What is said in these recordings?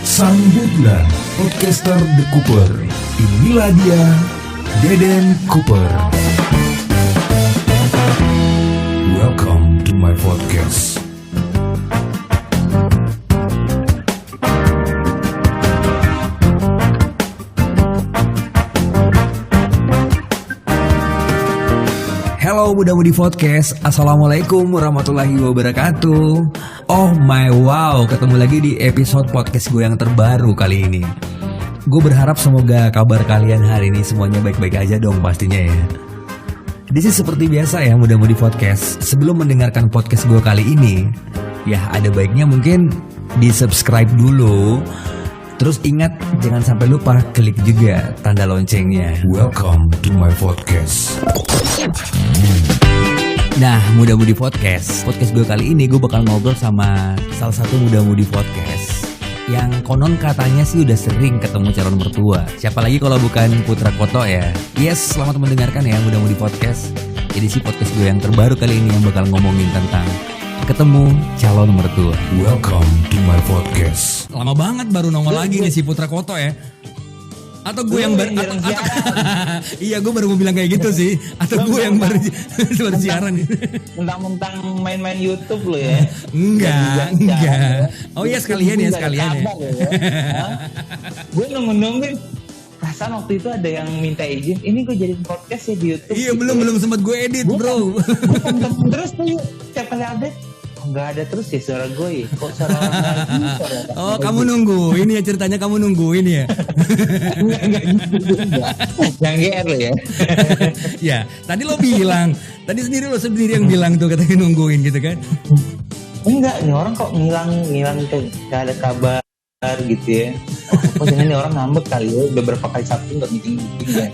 Sambutlah podcaster The Cooper. Inilah dia, Deden Cooper. Welcome to my podcast. Halo Muda-Mudi Podcast, Assalamualaikum warahmatullahi wabarakatuh. Oh my wow, ketemu lagi di episode podcast gue yang terbaru kali ini. Gue berharap semoga kabar kalian hari ini semuanya baik-baik aja dong pastinya ya. This is seperti biasa ya Muda-Mudi Podcast. Sebelum mendengarkan podcast gue kali ini, ya ada baiknya mungkin di subscribe dulu. Terus ingat jangan sampai lupa klik juga tanda loncengnya. Welcome to my podcast. Nah, Muda-Mudi Podcast gue kali ini gue bakal ngobrol sama salah satu Muda-Mudi Podcast yang konon katanya sih udah sering ketemu calon mertua. Siapa lagi kalau bukan Putra Koto ya. Yes, selamat mendengarkan ya Muda-Mudi Podcast. Edisi podcast gue yang terbaru kali ini yang bakal ngomongin tentang ketemu calon mertua. Welcome to my podcast. Lama banget baru nongol lagi nih si Putra Koto ya. Atau gue yang baru iya gue baru mau bilang kayak gitu sih. Atau gue yang baru siaran. Mentang-mentang main-main YouTube lo ya. Enggak. Oh iya sekalian ya. Gue nungguin. Perasaan waktu itu ada yang minta izin. Ini gue jadi podcast ya di YouTube. Iya gitu. belum sempat gue edit bro. Gue tonton terus tuh setiap kali update. Nggak ada terus ya suara gue ya. Kok suara orang lagi? Oh kamu nungguin ya ceritanya, kamu nungguin ya. Enggak. Yang GR lo ya. Ya tadi lo bilang. Tadi lo sendiri yang bilang tuh katanya nungguin gitu kan. Enggak, nih orang kok ngilang gak ada kabar gitu ya. Oh jangan nih orang ngambek kali ya. Udah berapa kali Sabtu gak meeting ya.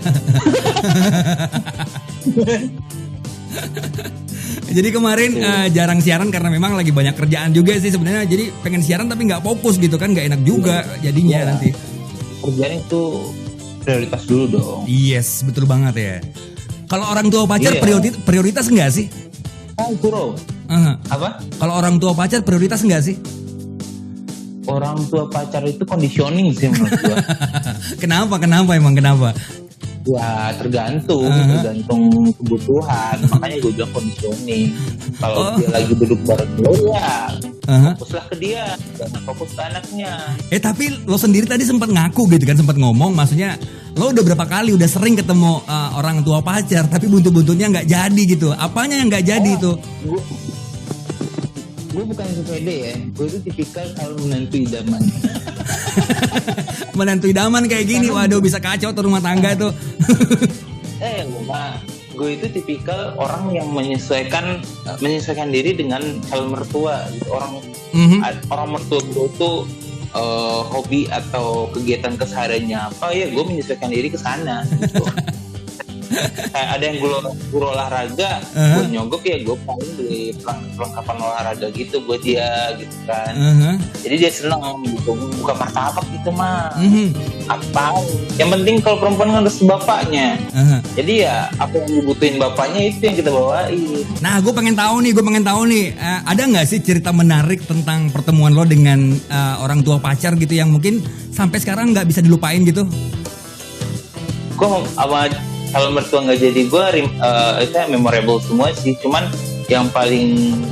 Jadi kemarin jarang siaran karena memang lagi banyak kerjaan juga sih sebenarnya. Jadi pengen siaran tapi nggak fokus gitu kan, nggak enak juga jadinya nanti. Kerjaan itu prioritas dulu dong. Yes, betul banget ya. Kalau orang tua pacar prioritas enggak sih? Bro. Apa? Kalau orang tua pacar prioritas enggak sih? Orang tua pacar itu conditioning sih menurut gua. Kenapa emang? Ya tergantung kebutuhan. Makanya gue bilang conditioning. Kalau dia lagi duduk bareng lo ya fokuslah ke dia, jangan fokus ke anaknya. Tapi lo sendiri tadi sempat ngaku gitu kan, sempat ngomong, maksudnya lo udah berapa kali udah sering ketemu orang tua pacar tapi buntut-buntutnya nggak jadi gitu. Apanya yang nggak jadi itu? Gue bukan sepede ya, gue itu tipikal kalau menantu idaman. Menantu idaman kayak gini, waduh bisa kacau tuh rumah tangga tuh. Gue itu tipikal orang yang menyesuaikan diri dengan calon mertua. Gitu. Orang mertua gue itu hobi atau kegiatan kesehariannya apa ya, gue menyesuaikan diri ke sana. Gitu. Kayak ada yang gue olahraga, gue nyogok ya gue paling beli perlengkapan olahraga gitu buat dia gitu kan. Jadi dia seneng gitu, bukan martabak gitu mah. Apa? Yang penting kalau perempuan kan harus bapaknya. Jadi ya apa yang dibutuhin bapaknya itu yang kita bawain. Nah gue pengen tahu nih, ada nggak sih cerita menarik tentang pertemuan lo dengan orang tua pacar gitu yang mungkin sampai sekarang nggak bisa dilupain gitu? Gue sama kalau mertua nggak jadi gue itu memorable semua sih, cuman yang paling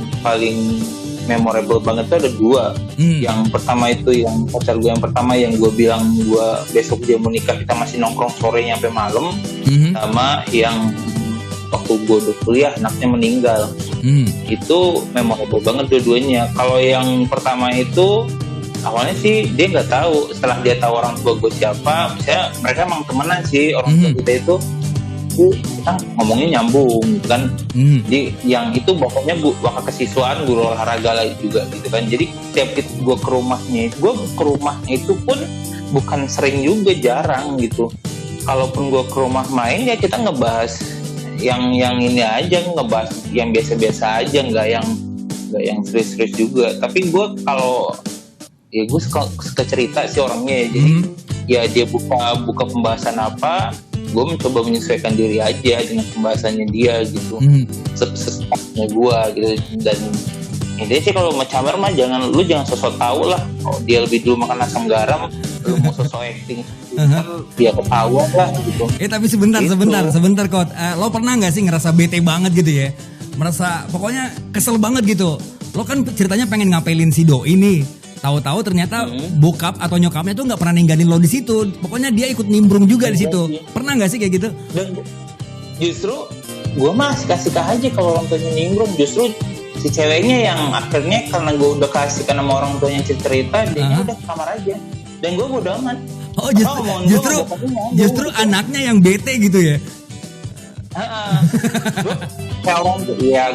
memorable banget tuh ada dua. Yang pertama itu yang pacar gue yang pertama yang gue bilang gue besok dia mau nikah, kita masih nongkrong sorenya sampai malam. Sama yang waktu gue udah kuliah anaknya meninggal. Itu memorable banget dua-duanya. Kalau yang pertama itu awalnya sih dia nggak tahu, setelah dia tahu orang tua gue siapa, misalnya mereka emang temenan sih orang tua kita itu kita ngomongnya nyambung kan. Jadi yang itu pokoknya bakal kesiswaan guru olahraga lah juga gitu kan. Jadi setiap gue ke rumahnya itu pun bukan sering juga, jarang gitu. Kalaupun gue ke rumah main ya kita ngebahas yang ini aja, ngebahas yang biasa-biasa aja, nggak yang serius-serius juga. Tapi gue kalau ya gue suka cerita sih orangnya ya. Jadi ya dia buka pembahasan apa, gue mencoba menyesuaikan diri aja dengan pembahasannya dia gitu, sesepatnya gue gitu. Dan Intinya sih kalau mau camar mah lu jangan sosok tahu lah. Kalau dia lebih dulu makan asam garam, lu mau sosok acting, dia ketahuan lah gitu. Tapi sebentar Gitu. sebentar Kot. Lo pernah nggak sih ngerasa bete banget gitu ya? Merasa pokoknya kesel banget gitu. Lo kan ceritanya pengen ngapelin si Doi ini. Tahu-tahu ternyata bokap atau nyokapnya tuh nggak pernah ninggalin lo di situ. Pokoknya dia ikut nimbrung juga di situ. Pernah nggak sih kayak gitu? Dan justru gue mah kasih aja kalau orang tuanya nimbrung. Justru si ceweknya yang akhirnya karena gue udah kasihkan sama orang tuanya cerita, dia udah ke kamar aja. Dan gue bodo amat. Oh justru anaknya yang bete gitu ya?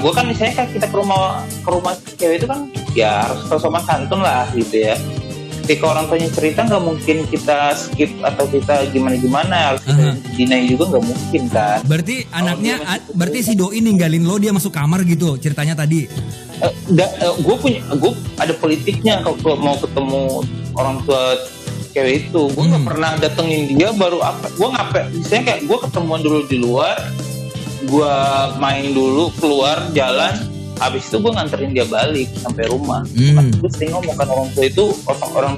Gue kan misalnya kan kita ke rumah cewek itu kan ya harus sopan santun lah gitu ya. Ketika orang tuanya cerita nggak mungkin kita skip atau kita gimana harus kita deny juga nggak mungkin kan. Berarti anaknya berarti si Doi ninggalin lo, dia masuk kamar gitu ceritanya tadi. Gue ada politiknya kalau mau ketemu orang tua cewek itu. Gue nggak pernah datengin dia baru apa. Gue ngapain? Misalnya kayak gue ketemuan dulu di luar, gue main dulu keluar jalan. Habis itu gue nganterin dia balik sampai rumah. Gue sering ngomong kan orang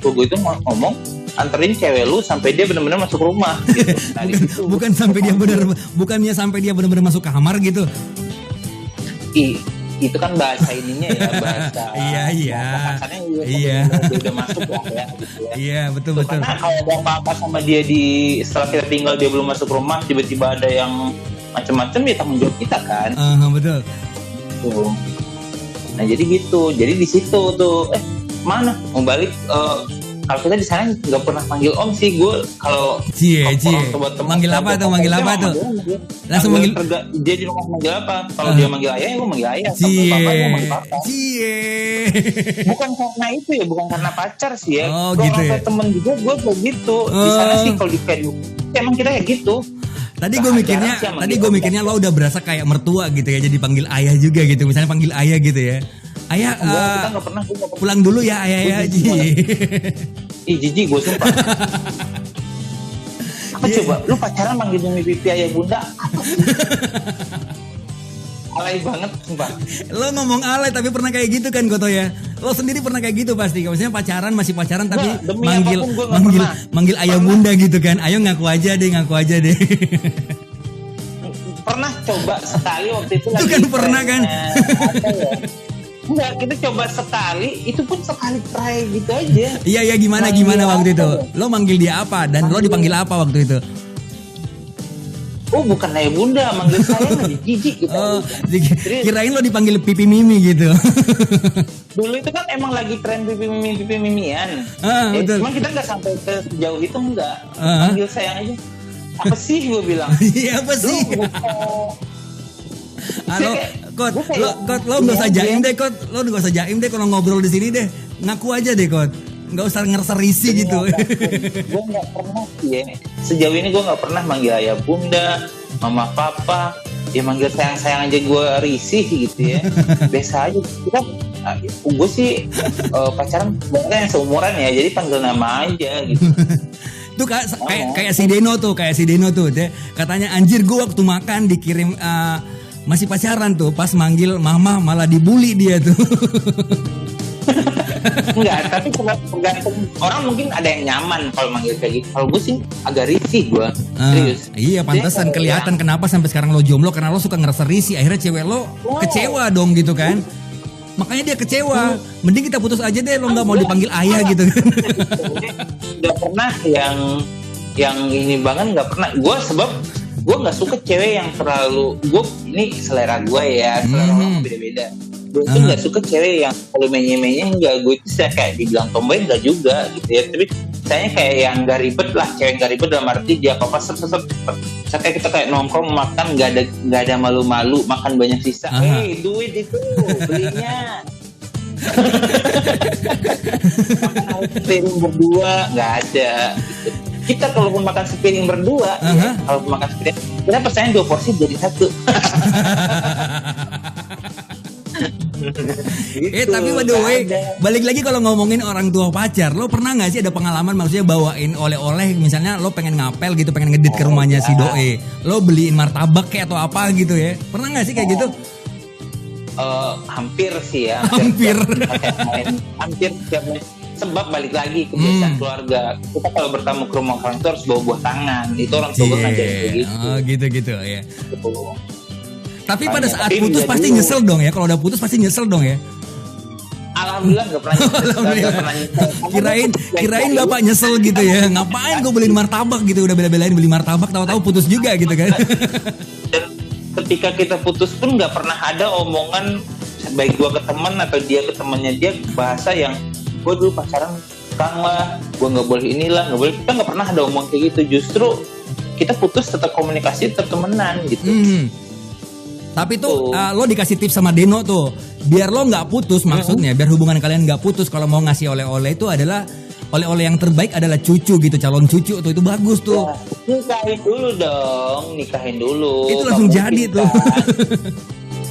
tua gue itu ngomong anterin cewek lu sampai dia benar-benar masuk rumah. Gitu. Nah, bukannya sampai dia benar-benar masuk kamar gitu. Itu kan bahasa ininya ya, bahasa. Iya. Dia udah masuk lah ya. Gitu ya. Iya betul. Karena kalau ada apa-apa sama dia setelah kita tinggal dia belum masuk rumah, tiba-tiba ada yang macam-macam ya tanggung jawab kita kan. Betul. Nah jadi gitu, jadi di situ tuh mana mau balik kalau kita di sana nggak pernah manggil om sih gue kalau manggil apa tuh langsung manggil dia di rumah manggil apa kalau dia manggil ayah gue manggil ayah bukan karena itu ya, bukan karena pacar sih ya. Gitu ya, temen juga gue kayak gitu di sana sih kalau di emang kita kayak gitu. Tadi gue mikirnya lo udah berasa kayak mertua gitu ya, jadi panggil ayah juga gitu, misalnya panggil ayah gitu ya. Ayah, kita nggak pernah. Pulang dulu ya ayah ya. Jijik gue sumpah. Apa coba? Lu pacaran manggil mimi pipi ayah bunda? Alay banget sumpah. Lo ngomong alay tapi pernah kayak gitu kan Goto ya? Lo sendiri pernah kayak gitu pasti. Maksudnya masih pacaran tapi manggil ayah bunda gitu kan? Ayo ngaku aja deh. Pernah coba sekali waktu itu. Itu kan pernah kan? Enggak, kita coba sekali, itu pun sekali try gitu aja. Iya gimana waktu itu? Lo manggil dia apa dan lo dipanggil apa waktu itu? Oh bukan ayah bunda, manggil saya lagi jijik gitu. Kirain lo dipanggil pipi mimi gitu. Dulu itu kan emang lagi tren pipi mimian. Betul. Cuman kita nggak sampai ke sejauh itu enggak. Manggil sayang aja. Apa sih gue bilang? Iya apa sih? Halo, Kot, lo nggak usah jaim deh, Kot. Lo nggak usah jaim deh kalau ngobrol di sini deh. Ngaku aja deh, Kot. Nggak usah ngerasa risih gitu. Gue nggak pernah sih ya. Sejauh ini gue nggak pernah manggil ayah bunda, mama papa. Ya manggil sayang aja gue risih gitu ya. Biasa aja. Gue sih pacaran yang seumuran ya, jadi panggil nama aja gitu. Tuh kayak si Deno tuh, deh. Katanya anjir gue waktu makan dikirim masih pacaran tuh, pas manggil mama malah dibully dia tuh. Enggak, tapi tergantung orang, mungkin ada yang nyaman kalau manggil kayak gitu. Kalau gue sih agak risih gue, serius. Iya pantesan kelihatan kenapa sampai sekarang lo jomblo, karena lo suka ngerasa risih. Akhirnya cewek lo kecewa dong gitu kan. Makanya dia kecewa. Mending kita putus aja deh, lo nggak mau dipanggil ayah gitu kan. Nggak pernah yang ini banget, nggak pernah. Gue sebab gue nggak suka cewek yang terlalu, ini selera gue ya, selera orang beda-beda. Gue tuh nggak suka cewek yang kalau menye-menye, enggak. Gue itu saya kayak dibilang tomboy enggak juga gitu ya, tapi saya kayak yang nggak ribet lah, cewek nggak ribet dalam arti dia apa-apa cepet. Saya kita kayak nongkrong makan nggak ada malu-malu, makan banyak sisa. Duit itu belinya. Makan sepiring berdua nggak ada gitu. Kita kalaupun makan sepiring berdua kalau makan sepiring, kita percaya 2 porsi jadi 1. Gitu, tapi by the way, balik lagi kalau ngomongin orang tua pacar, lo pernah nggak sih ada pengalaman maksudnya bawain oleh-oleh, misalnya lo pengen ngapel gitu, pengen ngedit ke rumahnya si Doi, lo beliin martabak kayak atau apa gitu ya, pernah nggak sih kayak gitu? Hampir sih ya. Hampir. Hampir setiap main. Sebab balik lagi kebiasaan keluarga. Kita kalau bertamu ke rumah orang itu harus bawa buah tangan. Itu orang tua gue ngajarin kayak gitu. Oh gitu ya. Gitu. Tapi pada saat putus pasti nyesel dong ya. Kalau udah putus pasti nyesel dong ya. Alhamdulillah nggak pernah nyesel. Kirain bapak nyesel gitu ya. Ngapain gue beliin martabak gitu, udah bela-belain beli martabak, tahu-tahu putus juga gitu kan. Dan ketika kita putus pun nggak pernah ada omongan baik gue ke teman atau dia ke temannya dia bahasa yang gue dulu pacaran sekarang lah, gue nggak boleh inilah, nggak boleh. Kita nggak pernah ada omong kayak gitu. Justru kita putus tetap komunikasi, tetap temenan gitu. Tapi tuh lo dikasih tips sama Deno tuh, biar lo nggak putus maksudnya, biar hubungan kalian nggak putus. Kalau mau ngasih oleh-oleh itu adalah oleh-oleh yang terbaik adalah cucu gitu, calon cucu tuh itu bagus tuh. Ya, nikahin dulu dong, nikahin dulu. Itu langsung jadi tuh.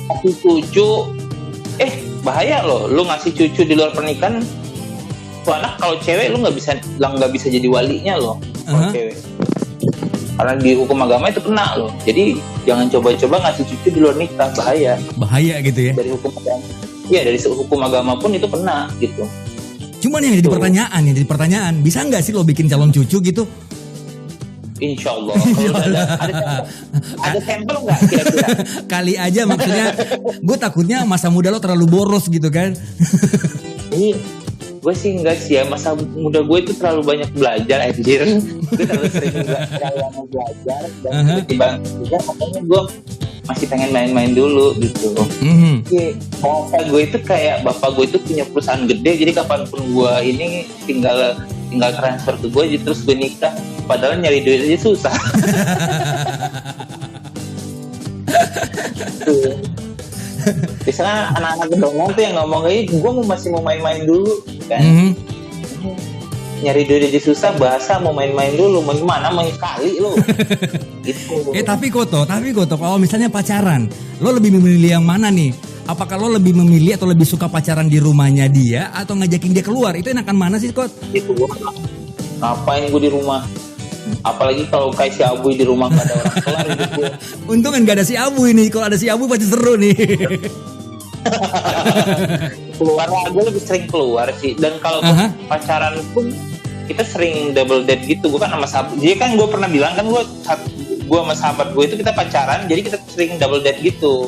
Kasih cucu, bahaya loh, lu ngasih cucu di luar pernikahan. Tuh anak kalau cewek lu nggak bisa jadi walinya loh kalau cewek. Karena di hukum agama itu kena loh. Jadi jangan coba-coba ngasih cucu di luar nikah, bahaya gitu ya. Dari hukum agama. Iya, dari hukum agama pun itu kena gitu. Cuman yang jadi pertanyaan, bisa nggak sih lo bikin calon cucu gitu? Insya Allah. Kalau ada sampel nggak kira-kira? Kali aja maksudnya. Gue takutnya masa muda lo terlalu boros gitu kan. Gue sih enggak sih ya, masa muda gue itu terlalu banyak belajar anjir. Gue terlalu sering banyak belajar dan tiba-tiba juga makanya gue masih pengen main-main dulu gitu. Bapak gue itu kayak bapak gue itu punya perusahaan gede, jadi kapanpun gue ini tinggal transfer ke gue terus gue nikah, padahal nyari duit aja susah. Biasanya anak-anak gedongan tuh yang ngomong kayak gue masih mau main-main dulu kan. Nyari duit aja susah, bahasa mau main-main dulu, mau gimana, mau kali lo gitu. Tapi Koto kalau misalnya pacaran, lo lebih memilih yang mana nih? Apakah lo lebih memilih atau lebih suka pacaran di rumahnya dia atau ngajakin dia keluar? Itu enakan mana sih, Kot? Itu gue ngapain gue di rumah? Apalagi kalau kayak si Abu di rumah gak ada orang, kelar hidup gue. Untung kan gak ada si Abu ini. Kalau ada si Abu pasti seru nih. Keluar lah, gue lebih sering keluar sih. Dan kalau pacaran pun kita sering double date gitu. Gue kan sama sahabat, jadi kan gue pernah bilang kan gue sama sahabat gue itu kita pacaran, jadi kita sering double date gitu.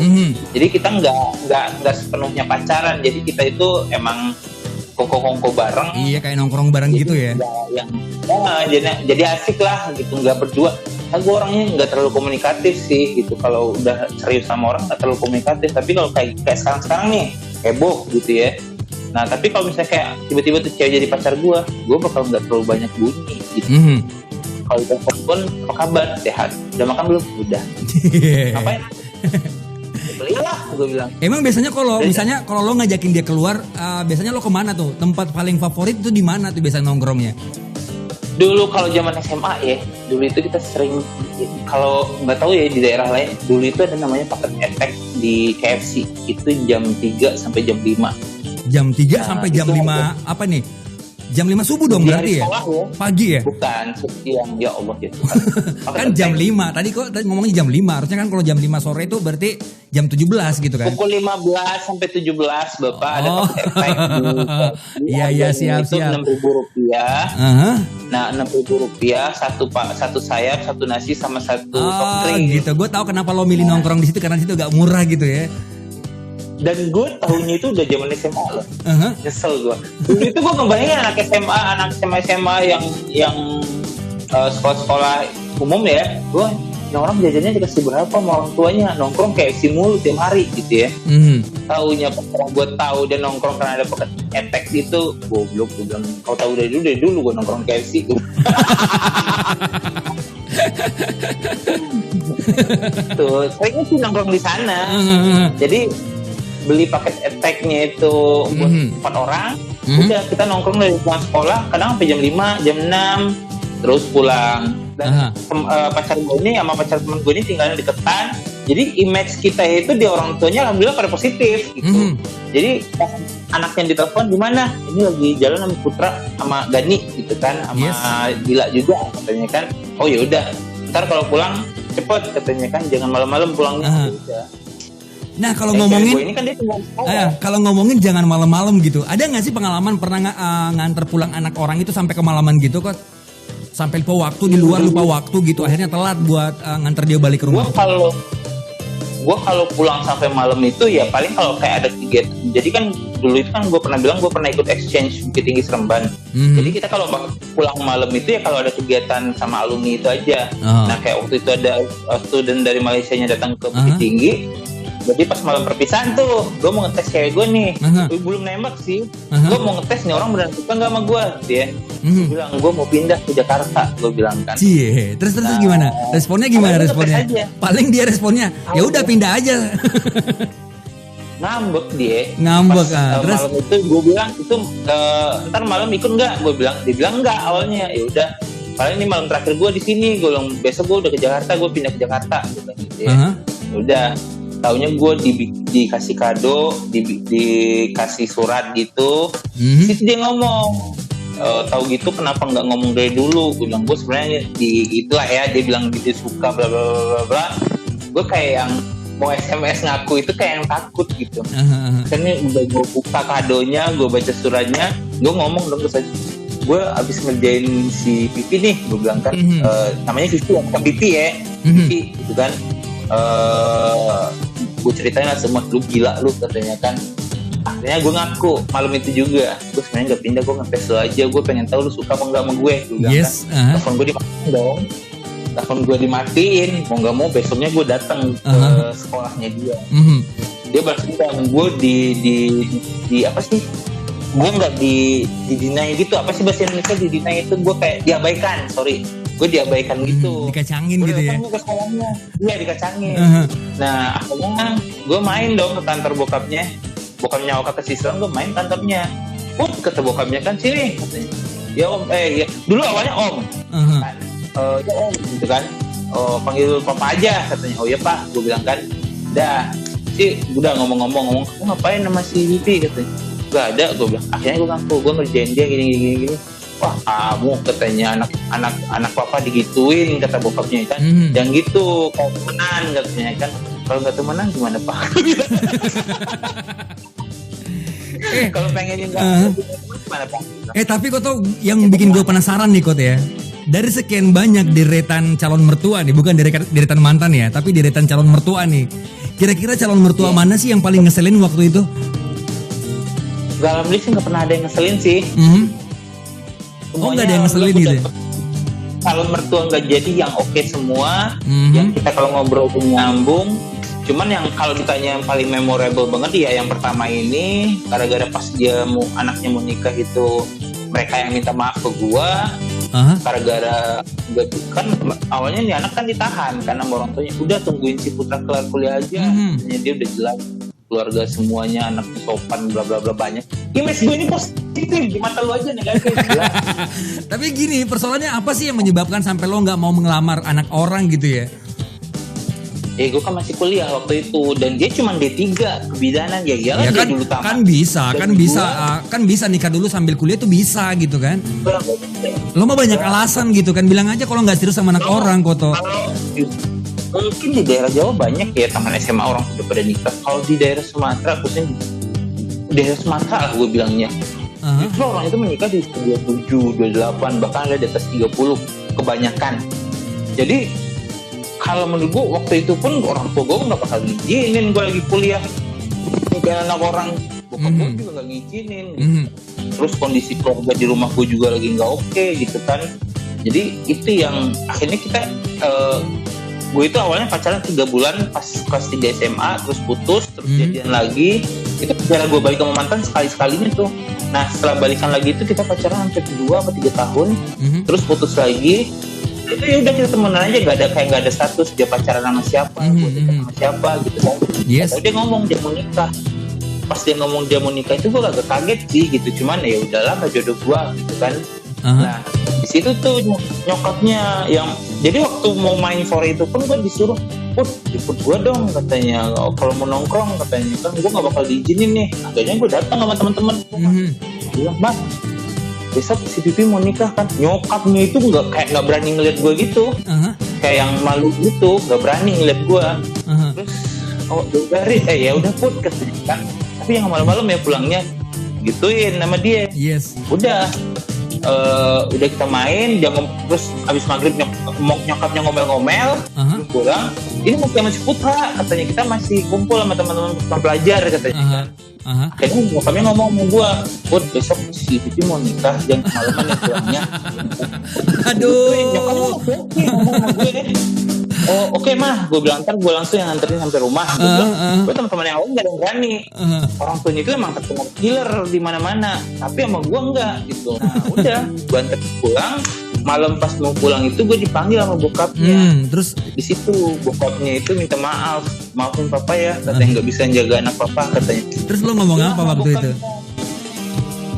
Jadi kita nggak sepenuhnya pacaran, jadi kita itu emang kongko bareng. Iya, kayak nongkrong bareng gitu ya. Jadi asik lah gitu, nggak berdua. Nah, gue orangnya nggak terlalu komunikatif sih gitu. Kalau udah serius sama orang nggak terlalu komunikatif. Tapi kalau kayak sekarang nih heboh gitu ya. Nah tapi kalau misalnya kayak tiba-tiba tuh cewek jadi pacar gue bakal nggak terlalu banyak bunyi gitu. Kalau telepon, apa kabar? Sehat? Udah makan belum? Udah. Ngapain? Belilah, gue bilang. Emang biasanya kalau lo ngajakin dia keluar, biasanya lo kemana tuh? Tempat paling favorit tuh di mana tuh biasanya nongkrongnya? Dulu kalau zaman SMA ya, dulu itu kita sering, kalau nggak tahu ya di daerah lain, dulu itu ada namanya paket attack di KFC, itu jam 3 sampai jam 5. Jam 3 sampai jam 5 apa nih? Jam 5 subuh dong berarti ya? Pagi ya? Bukan, siang, ya Allah ya. Kan jam 5, tadi ngomongnya jam 5, harusnya kan kalau jam 5 sore itu berarti jam 17 gitu kan? Pukul 15 sampai 17 Bapak ada paket Iya siap. Rp6.000. Nah Rp6.000 satu sayap, satu nasi sama satu soft drink. Gitu, gue tahu kenapa lo milih nongkrong di situ karena di situ agak murah gitu ya. Dan gue tahunya itu udah zaman SMA loh. Nyesel gue. Dulu itu gue ngebayangin anak SMA yang sekolah umum ya. Gue orang jajannya dikasih berapa sama orang tuanya, nongkrong kayak si mulu tiap hari gitu ya. Taunya pas gue tahu dia nongkrong karena ada paket etek itu, goblok gue bilang. Kau tahu dari dulu gue nongkrong KFC tuh. Tuh, seringnya sih nongkrong di sana. Jadi beli paket eteknya itu buat 4 orang. Udah kita nongkrong dari pulang sekolah kadang sampai jam 5, jam 6 terus pulang. Dan pacar gue ini sama pacar teman gue ini tinggalnya deketan. Jadi image kita itu di orang tuanya alhamdulillah pada positif gitu. Jadi pas anaknya ditelepon di mana? Ini lagi jalan sama Putra sama Gani gitu kan, sama Gila juga katanya kan. Oh ya udah. Ntar kalau pulang cepet katanya kan, jangan malam-malam pulangnya. Udah. Nah kalau Cewek ngomongin, gue ini kan dia tinggal di sekolah. kalau ngomongin jangan malam-malam gitu, ada nggak sih pengalaman pernah nganter pulang anak orang itu sampai kemalaman gitu kok? Sampai lupa waktu di luar, lupa waktu gitu, akhirnya telat buat nganter dia balik ke rumah. Gue kalau pulang sampai malam itu ya paling kalau kayak ada kegiatan. Jadi kan dulu itu kan gue pernah bilang gue pernah ikut exchange Bukit Tinggi Seremban. Jadi kita kalau pulang malam itu ya kalau ada kegiatan sama alumni itu aja. Nah kayak waktu itu ada student dari Malaysia nya datang ke Bukit Tinggi. Jadi pas malam perpisahan tuh, gue mau ngetes cewek gue nih, belum nembak sih. Gue mau ngetes nih orang beneran suka nggak sama gue, dia. Gue bilang gue mau pindah ke Jakarta, gue bilang kan. Cie, terus gimana? Responnya gimana responnya? Paling dia responnya, ya udah pindah aja. Ngambek dia. Ngambek terus malam itu gue bilang itu ntar malam ikut nggak? Gue bilang, dia bilang nggak awalnya. Ya udah, paling ini malam terakhir gue di sini. Gue bilang besok gue udah ke Jakarta, gue pindah ke Jakarta. Gitu ya. Udah. Taunya gue dikasih kado, dikasih surat gitu. Terus dia ngomong, tahu gitu kenapa nggak ngomong dari dulu? Gue bilang gue sebenarnya itulah ya, dia bilang gitu suka bla bla bla bla. Gue kayak yang mau SMS ngaku itu kayak yang takut gitu. Karena udah gue buka kadonya, gue baca suratnya, gue ngomong dong terus aja. Gue abis ngerjain si Pipi nih, gue bilang kan, namanya Pipi bukan Pipi ya, Pipi gitu kan. Gue ceritain lah semua, lu gila lu katanya kan. Akhirnya gue ngaku malam itu juga, gue sebenarnya nggak pindah, gue ngetes lu aja, gue pengen tahu lu suka apa nggak sama gue bilang kan. Telepon gue dimatiin dong, telepon gue dimatiin, mau nggak mau besoknya gue datang ke sekolahnya dia. Dia balas dendam, gue di apa sih, gue nggak di deny gitu, apa sih bahasa Indonesia di deny itu, gue kayak diabaikan, gue diabaikan gitu, dikacangin gitu ya. Iya dikacangin. Nah akhirnya gue main dong ke kantor bokapnya Oka Kesisran, gue main kantornya. Kata bokapnya kan sini katanya. Ya om, ya dulu awalnya om, kan, ya om gitu kan. Panggil papa aja katanya. Oh ya pak, gue bilang kan. Dah, sih udah ngomong-ngomong, kamu ngapain sama si Vivi katanya. Gak ada, gue bilang. Akhirnya gue ngaku, gue ngerjain dia gini. Wah kamu katanya anak papa digituin, kata bokapnya kan. Yang gitu kalau temenan katanya kan. Kalau nggak temenan gimana pak? Kalau pengen gimana pak? Tapi kok tau yang bikin gue penasaran nih Kot ya, dari sekian banyak deretan calon mertua nih, bukan deretan mantan ya, tapi deretan calon mertua nih, kira-kira calon mertua mana sih yang paling ngeselin waktu itu? Dalam list nggak pernah ada yang ngeselin sih. Nggak ada yang ngeselin gitu ya? Kalau mertua nggak jadi yang oke semua, yang kita kalau ngobrol pun nyambung. Cuman yang kalau ditanya yang paling memorable banget ya yang pertama ini, gara-gara pas anaknya mau nikah itu mereka yang minta maaf ke gua. Gara-gara kan awalnya nih anak kan ditahan karena orang tuanya udah tungguin si Putra kelar kuliah aja. Dia udah jelas keluarga semuanya anak sopan bla bla bla banyak. Image gue ini positif di mata lu aja nih guys. Tapi gini, persoalannya apa sih yang menyebabkan sampai lo nggak mau mengelamar anak orang gitu ya? Gue kan masih kuliah waktu itu dan dia cuma D3 kebidanan ya kan dulu tamat. Kan bisa nikah dulu sambil kuliah tuh bisa gitu kan? Lo mah banyak alasan gitu kan, bilang aja kalau nggak serius sama anak orang Koto. Mungkin di daerah Jawa banyak ya taman SMA orang sudah pada nikah. Kalau di daerah Sumatera, khususnya di daerah Sumatera lah gue bilangnya, itu orang itu menikah di 27, 28, bahkan ada di atas 30 kebanyakan. Jadi kalau menurut gue waktu itu pun orang tua gue nggak bakal ngizinin gue lagi kuliah nikahin anak orang. Bokap gue juga nggak ngizinin gitu. Terus kondisi keluarga di rumah gue juga lagi nggak oke gitu kan. Jadi itu yang akhirnya kita gue itu awalnya pacaran 3 bulan pas kelas 3 SMA, terus putus, terus jadian lagi. Itu cara gue balik sama mantan sekali-sekalinya tuh. Nah setelah balikan lagi itu kita pacaran hampir 2 atau 3 tahun, terus putus lagi. Itu ya udah kita temenan aja, nggak ada status dia pacaran sama siapa, gue dekat sama siapa gitu kan. Lalu dia ngomong dia mau nikah. Pas dia ngomong dia mau nikah itu gue agak kaget sih gitu. Cuman ya udahlah nggak jodoh gue gitu kan. Nah di situ tuh nyokapnya yang jadi waktu mau main sore itu pun gue disuruh ikut gue dong katanya, kalau mau nongkrong katanya kan gue nggak bakal diizinin nih. Akhirnya gue datang sama teman-teman. Bilang Mas besok si Pipi mau nikah kan. Nyokapnya itu nggak berani ngeliat gue gitu, kayak yang malu gitu, nggak berani ngeliat gue. Terus oh ya udah put katanya kan, tapi yang malam-malam ya pulangnya gituin sama dia. Yes. Udah kita main terus abis maghrib nyokapnya ngomel-ngomel. Pulang ini masih Putra katanya, kita masih kumpul sama teman-teman pelajar katanya. Akhirnya nyokapnya ngomong sama gue, Put besok si Pipi mau nikah, jangan kemalaman ya pulangnya. Aduh. Nyokapnya ngomong sama gue. Oh oke mah, gue bilang ntar gue langsung yang nganterin sampai rumah. Gue teman-teman yang lain gak ada yang berani. Orang tuanya itu emang terkenal killer di mana-mana, tapi sama gue enggak gitu. Nah udah, gue antar pulang. Malam pas mau pulang itu gue dipanggil sama bokapnya. Terus di situ bokapnya itu minta maafin papa ya, katanya nggak bisa jaga anak papa katanya. Terus lo ngomong apa waktu itu?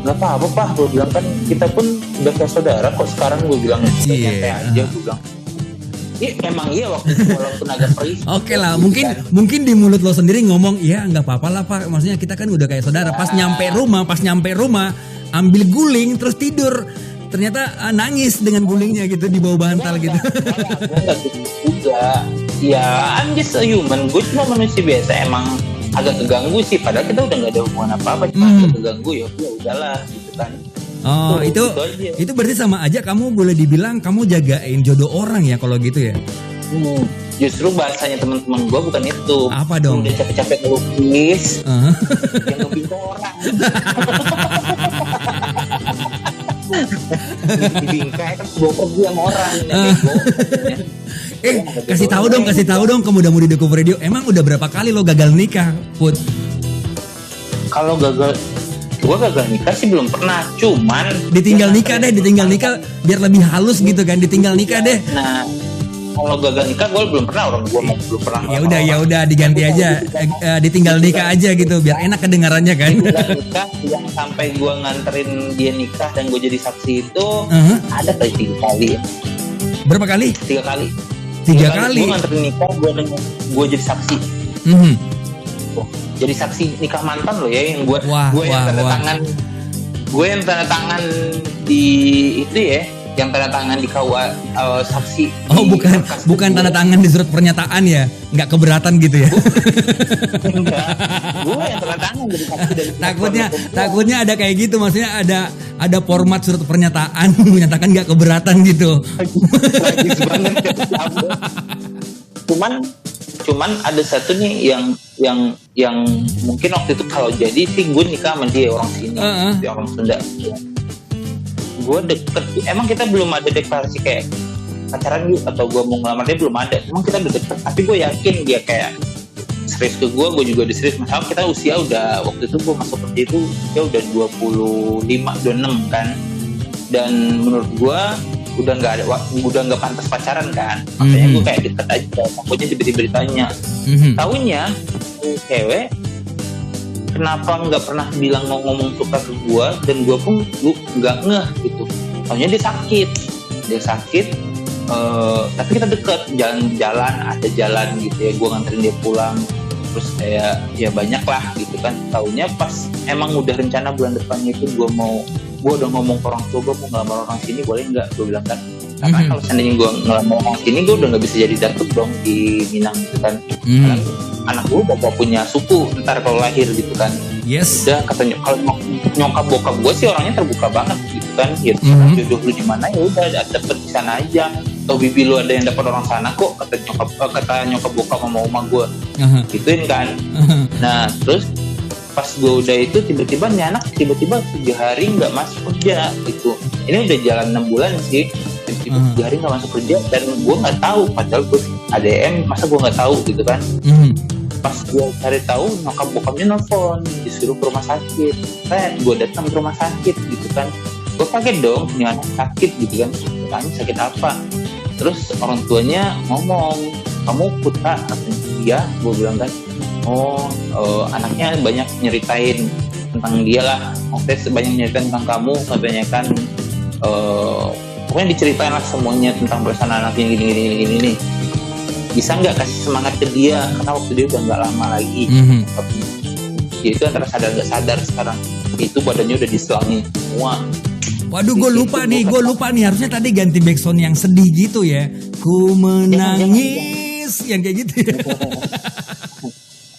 Nggak apa-apa pak, gue bilang kan kita pun udah kayak saudara kok sekarang, gue bilang santai aja, gue bilang. Iya emang iya waktu itu walaupun agak perih. Oke lah, mungkin di mulut lo sendiri ngomong iya nggak apa-apa lah pak, maksudnya kita kan udah kayak saudara. Pas nyampe rumah ambil guling terus tidur, ternyata nangis dengan gulingnya gitu di bawah bantal gitu. Enggak juga. Ya I'm just a human, gue cuma manusia biasa, emang agak keganggu sih, padahal kita udah nggak ada hubungan apa-apa, cuma agak keganggu ya udahlah gitu kan. Oh itu berarti sama aja kamu boleh dibilang kamu jagain jodoh orang ya kalau gitu ya? Justru bahasanya teman-teman gue bukan itu. Apa dong? Udah capek-capek ngelukis, yang ngebintu orang. Di bingkai kan bawa pergi sama orang. Kasih tahu dong ke muda-mudi The Cover Radio. Emang udah berapa kali lo gagal nikah, Put? Kalau gue gagal nikah sih belum pernah, cuman ditinggal nikah biar lebih halus gitu kan, ditinggal nikah deh. Nah, kalau gagal nikah gue belum pernah, belum pernah. Ya udah diganti aja, ditinggal nikah aja gitu, biar enak kedengarannya kan. Nikah yang sampai gue nganterin dia nikah dan gue jadi saksi itu ada kali 3 kali. Berapa kali? 3 kali. 3 kali. Gue nganterin nikah, gue jadi saksi. Jadi saksi nikah mantan lo ya, yang gue yang tanda tangan di itu ya, yang tanda tangan di KUA saksi. Oh bukan tanda tangan di surat pernyataan ya, nggak keberatan gitu ya? Enggak, gue yang tanda tangan jadi saksi dari takutnya ada kayak gitu, maksudnya ada format surat pernyataan menyatakan nggak keberatan gitu. Tragis banget. Cuman ada satu nih yang mungkin waktu itu kalau jadi sih gue nikah sama dia orang sini, dia orang Sunda. Gue deket, emang kita belum ada deklarasi kayak pacaran yuk atau gue mau ngelamar dia, belum ada. Emang kita udah deket, tapi gue yakin dia kayak serius ke gue juga udah serius. Masalah kita usia udah, waktu itu gue masuk kerja itu dia udah 25-26 kan, dan menurut gue udah nggak pantas pacaran kan, makanya gue kayak deket aja, takutnya tiba-tiba ditanya. Taunya cewek kenapa nggak pernah bilang mau ngomong suka ke gue, dan gue pun nggak ngeh gitu. Taunya dia sakit, tapi kita deket, jalan-jalan ada jalan gitu ya, gue nganterin dia pulang, terus kayak ya banyak lah gitu kan. Taunya pas emang udah rencana bulan depannya itu gue udah ngomong ke orang tua, gue mau ngelamar orang sini boleh nggak, gue bilang kan, karena kalau seandainya gue ngelamar orang sini gue udah nggak bisa jadi datuk dong di Minang gitu kan. Karena anak gue bakal punya suku ntar kalau lahir gitu kan. Yes. Udah katanya kalau nyokap bokap gue sih orangnya terbuka banget gitu kan, ya jodoh lu di mana ya udah dapet di sana aja, atau bibi lu ada yang dapat orang sana kok, kata nyokap bokap sama oma gue, gituin kan. Nah terus pas gue udah itu tiba-tiba nih anak 3 hari nggak masuk kerja gitu. Ini udah jalan 6 bulan sih, tiba-tiba 3 hari nggak masuk kerja, dan gue nggak tahu, padahal gue ADM, masa gue nggak tahu gitu kan. Pas gue cari tahu, nyokap bokapnya nelfon disuruh ke rumah sakit. Gue datang ke rumah sakit gitu kan, gue kaget dong, nih anak sakit gitu kan. Tanya sakit apa, terus orang tuanya ngomong, kamu Putra? Katanya iya, gue bilang kan. Anaknya banyak nyeritain tentang dia lah, maksudnya banyak nyeritain tentang kamu, kebanyakan pokoknya diceritain lah semuanya tentang perasaan anaknya gini. Bisa nggak kasih semangat ke dia, karena waktu dia udah nggak lama lagi. Dia itu antara sadar nggak sadar sekarang, itu badannya udah diselangin semua. Waduh, gue lupa nih, harusnya tadi ganti backsound yang sedih gitu ya. Ku menangis, yang kayak gitu ya.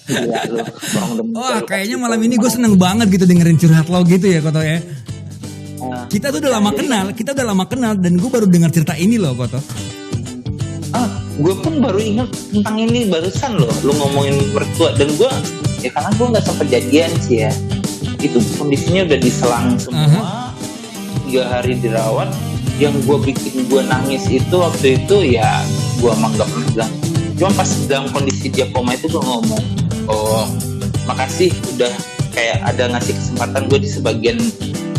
Gila lu, orang udah Wah, kayaknya malam ini gue seneng banget gitu dengerin curhat lo gitu ya Koto ya. Kita tuh udah lama kenal dan gue baru dengar cerita ini loh Koto. Gue pun baru ingat tentang ini barusan loh, lu ngomongin mertua, dan gue ya karena gue nggak sempat jadian sih ya, itu kondisinya udah diselang semua, 3 hari dirawat. Yang gue bikin gue nangis itu waktu itu ya gue emang gak pernah bilang, cuma pas dalam kondisi dia koma itu gue ngomong, oh makasih udah kayak ada ngasih kesempatan gue di sebagian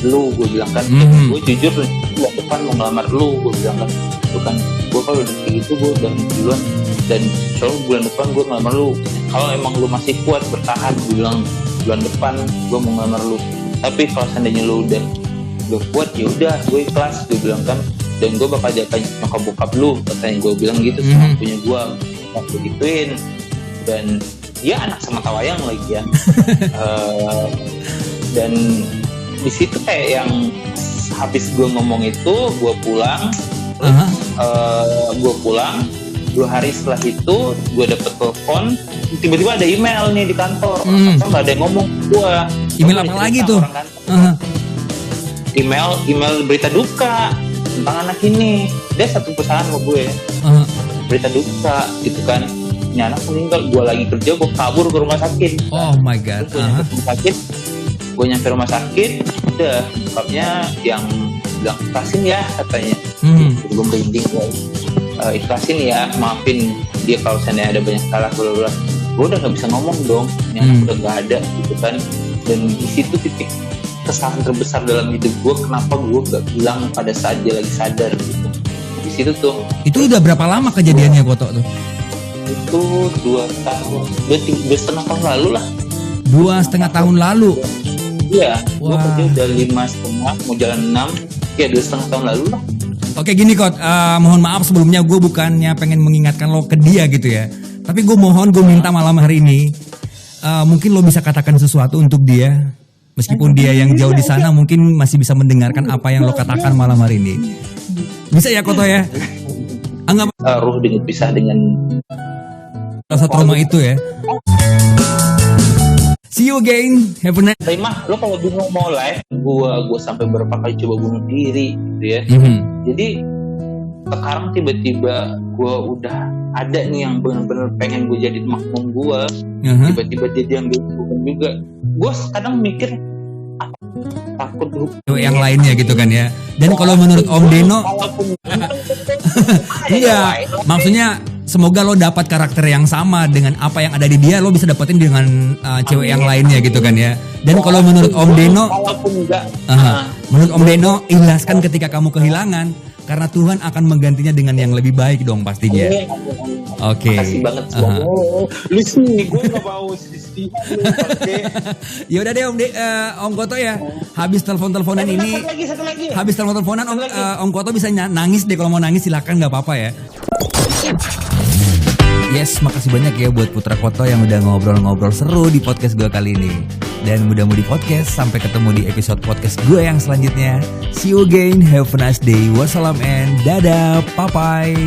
lu, gue bilang kan, gue jujur bulan depan mau ngelamar lu, gue bilang kan, lu kan gue kalau udah kayak gitu gue udah duluan, dan selalu bulan depan gue ngelamar lu, kalau emang lu masih kuat bertahan, gue bilang bulan depan gue mau ngelamar lu, tapi kalau seandainya lu udah kuat ya udah gue ikhlas, gue bilang kan, dan gue bakal jatuh nyokap bokap lu, katanya gue bilang gitu sama punya gue gituin, dan dia anak sama tawayang lagi ya. Dan di situ kayak yang habis gue ngomong itu gue pulang, gue pulang 2 hari setelah itu gue dapet telepon, tiba-tiba ada email nih di kantor, nggak ada yang ngomong gue. Email apa lagi tuh? Email berita duka tentang anak ini. Dia satu perusahaan sama gue, berita duka gitu kan, ini anak meninggal. Gue lagi kerja, gue kabur ke rumah sakit. Oh my god. Gue nyampe rumah sakit, udah bokapnya yang bilang ikhlasin ya katanya. Gue merinding, ikhlasin ya, maafin dia kalau seandainya ada banyak salah, bla. Gue udah nggak bisa ngomong dong, ini anak udah nggak ada gitu kan. Dan di situ titik kesalahan terbesar dalam hidup gue, kenapa gue nggak bilang pada saat dia lagi sadar gitu. Di situ tuh. Itu udah berapa lama kejadiannya Koto tuh? Itu 2 tahun lalu lah. 2,5 tahun lalu. Iya, gue kerja udah 5,5 mau jalan 6, ya 2,5 tahun lalu lah. Oke gini Kot, mohon maaf sebelumnya, gue bukannya pengen mengingatkan lo ke dia gitu ya, tapi gue minta malam hari ini, mungkin lo bisa katakan sesuatu untuk dia, meskipun dia yang jauh di sana mungkin masih bisa mendengarkan apa yang lo katakan malam hari ini. Bisa ya Koto ya? Anggap ruh dipisah dengan rasa trauma itu ya. See you again, have a nice. Tapi mah, lo kalau bingung mau live, gue sampai berapa kali coba bunuh diri, gitu ya. Jadi sekarang tiba-tiba gue udah ada nih yang benar-benar pengen gue jadi makmum gue. Tiba-tiba dia diambil hukum juga. Gue kadang mikir, takut yang lainnya gitu kan ya. Dan kalau menurut Om Deno, iya, maksudnya semoga lo dapat karakter yang sama dengan apa yang ada di dia, lo bisa dapetin dengan cewek yang lainnya gitu kan ya. Dan kalau menurut Om Deno, menurut Om Deno, ikhlaskan ketika kamu kehilangan, karena Tuhan akan menggantinya dengan yang lebih baik dong pastinya. Oke. Makasih banget lu sih, gue gak mau sedih. Ya udah deh Om Koto ya. Habis telepon-teleponan ini. Satu lagi. Habis telepon-teleponan Om Koto bisa nangis deh, kalau mau nangis silakan, nggak apa-apa ya. Yes, makasih banyak ya buat Putra Koto yang udah ngobrol-ngobrol seru di podcast gue kali ini. Dan mudah-mudahan di podcast, sampai ketemu di episode podcast gue yang selanjutnya. See you again, have a nice day. Wassalam and dadah, bye-bye.